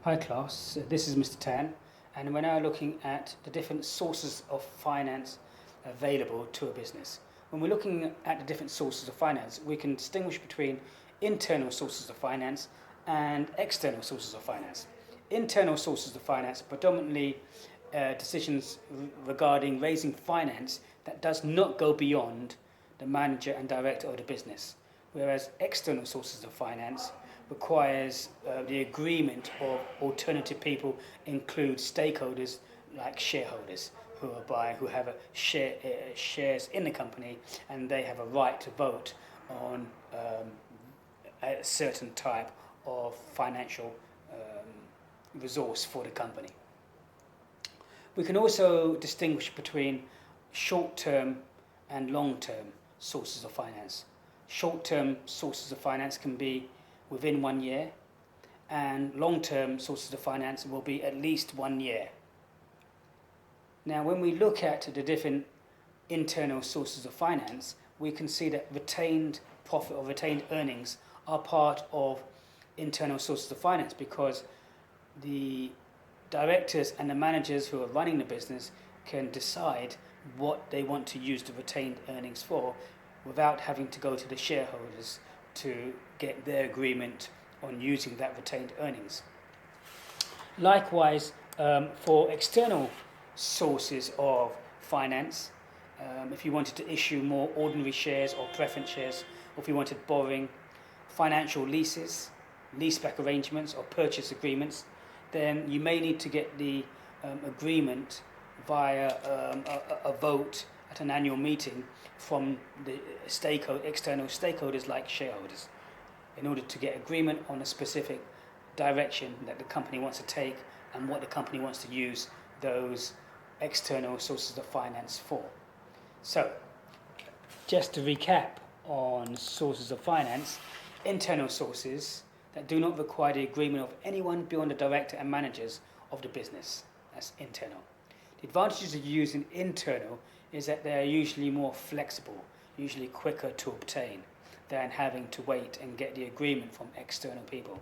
Hi class, this is Mr. Tan, and we're now looking at the different sources of finance available to a business. When we're looking at the different sources of finance, we can distinguish between internal sources of finance and external sources of finance. Internal sources of finance are predominantly decisions regarding raising finance that does not go beyond the manager and director of the business, whereas external sources of finance requires the agreement of alternative people, include stakeholders like shareholders who have shares in the company, and they have a right to vote on a certain type of financial resource for the company. We can also distinguish between short-term and long-term sources of finance. Short-term sources of finance can be within 1 year, and long-term sources of finance will be at least 1 year. Now, when we look at the different internal sources of finance, we can see that retained profit or retained earnings are part of internal sources of finance, because the directors and the managers who are running the business can decide what they want to use the retained earnings for without having to go to the shareholders to get their agreement on using that retained earnings. Likewise, for external sources of finance, if you wanted to issue more ordinary shares or preference shares, or if you wanted borrowing, financial leases, leaseback arrangements or purchase agreements, then you may need to get the agreement via a vote at an annual meeting from the external stakeholders like shareholders, in order to get agreement on a specific direction that the company wants to take and what the company wants to use those external sources of finance for. So, just to recap on sources of finance: internal sources that do not require the agreement of anyone beyond the director and managers of the business. That's internal. The advantages of using internal is that they are usually more flexible, usually quicker to obtain than having to wait and get the agreement from external people.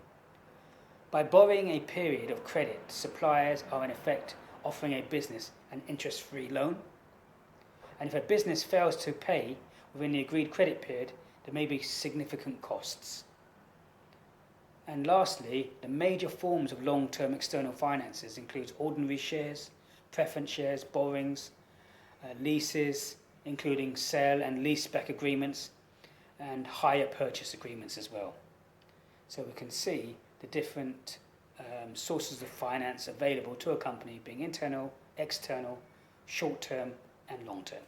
By borrowing a period of credit, suppliers are in effect offering a business an interest-free loan. And if a business fails to pay within the agreed credit period, there may be significant costs. And lastly, the major forms of long-term external finances include ordinary shares, preference shares, borrowings, leases, including sale and leaseback agreements, and hire purchase agreements as well. So we can see the different sources of finance available to a company, being internal, external, short-term and long-term.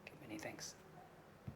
Okay, many thanks.